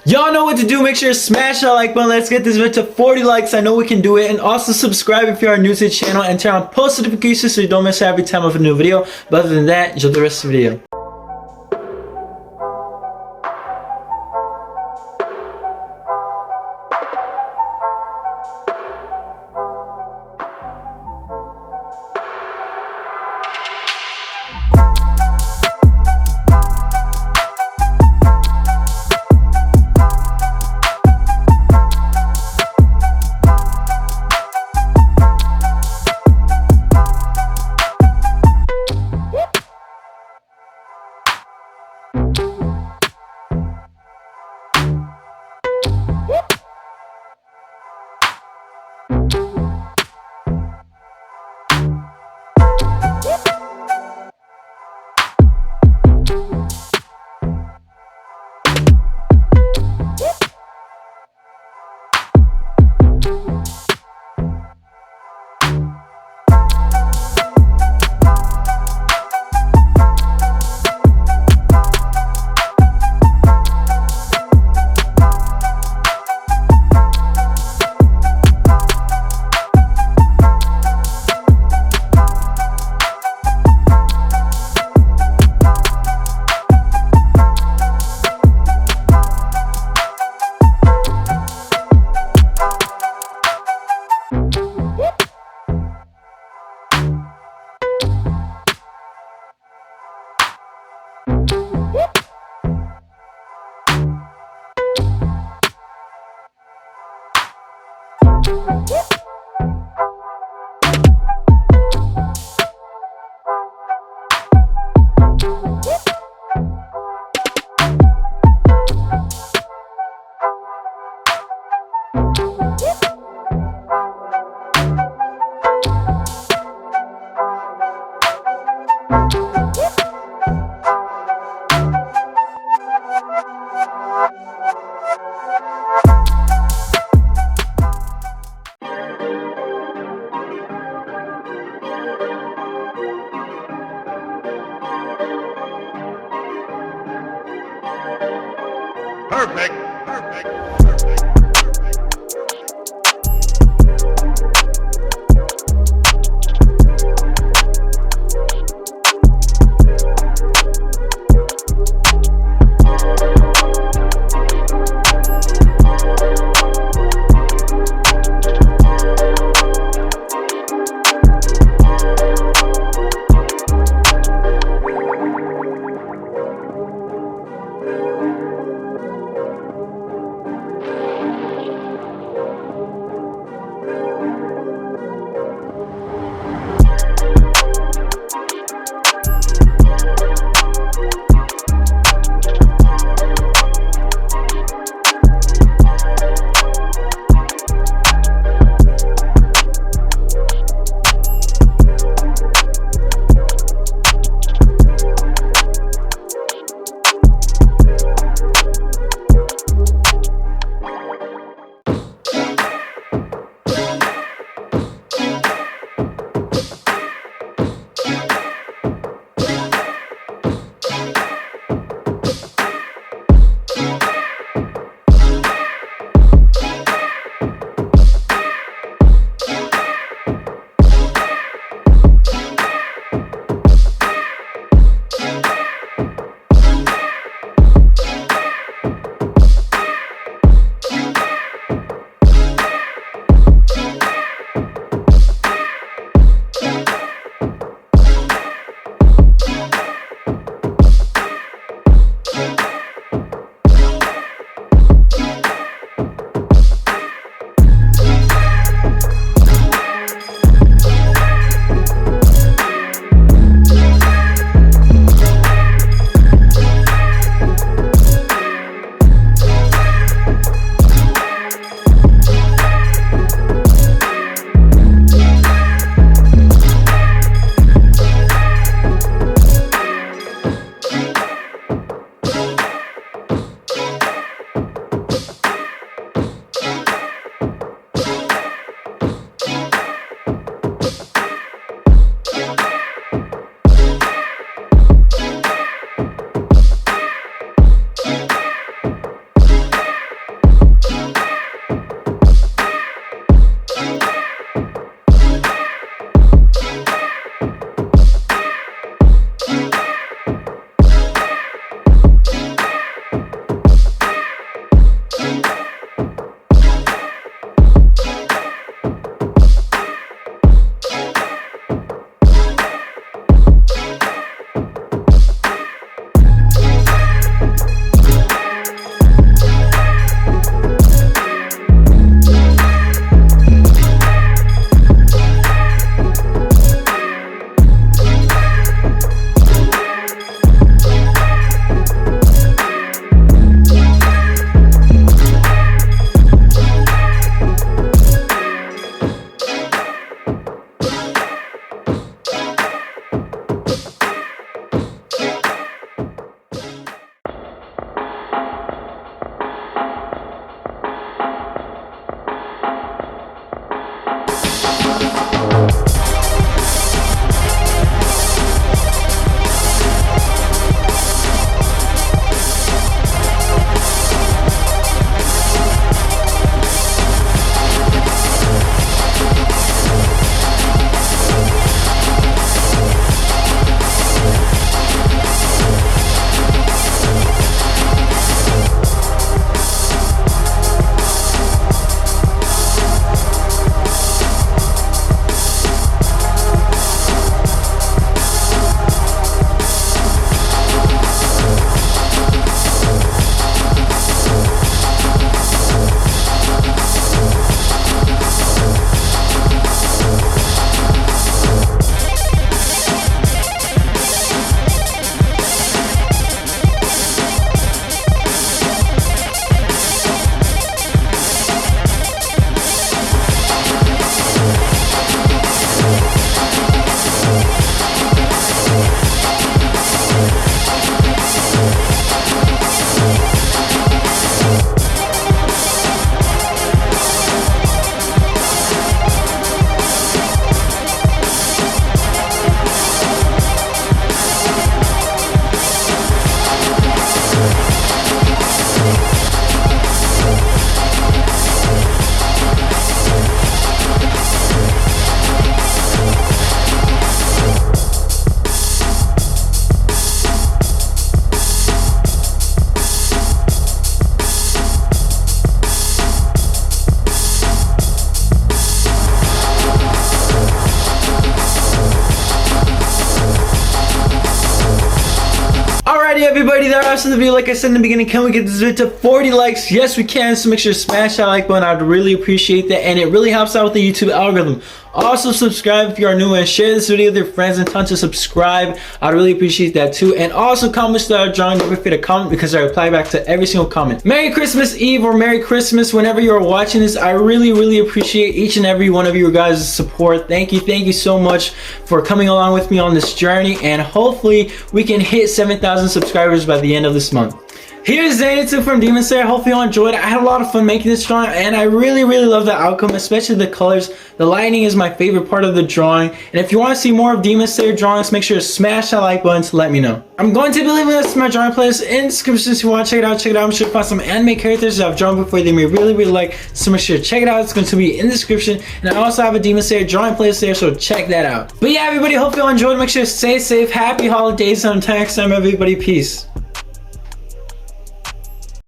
Y'all know what to do. Make sure to smash that like button. Let's get this video to 40 likes. I know we can do it. And also subscribe if you are new to the channel and turn on post notifications so you don't miss every time of a new video. But other than that, enjoy the rest of the video. Perfect. Perfect. Alrighty everybody, that's the video. Like I said in the beginning, can we get this video to 40 likes? Yes we can, so make sure to smash that like button. I'd really appreciate that, and it really helps out with the YouTube algorithm. Also subscribe if you are new, and share this video with your friends and tell them to subscribe. I'd really appreciate that too. And also comments that are drawing, never forget to comment because I reply back to every single comment. Merry Christmas Eve or Merry Christmas whenever you're watching this. I really appreciate each and every one of you guys' support. Thank you so much for coming along with me on this journey, and hopefully we can hit 7,000 subscribers by the end of this month. Here's Zenitsu from Demon Slayer. Hopefully you all enjoyed it. I had a lot of fun making this drawing, and I really love the outcome, especially the colors. The lighting is my favorite part of the drawing. And if you want to see more of Demon Slayer drawings, make sure to smash that like button to let me know. I'm going to be leaving this to my drawing playlist in the description. If you want to check it out. I'm sure to find some anime characters that I've drawn before they may really like. So make sure to check it out. It's going to be in the description. And I also have a Demon Slayer drawing playlist there, so check that out. But yeah, everybody, hope you all enjoyed. Make sure to stay safe. Happy holidays. Until next time, everybody. Peace.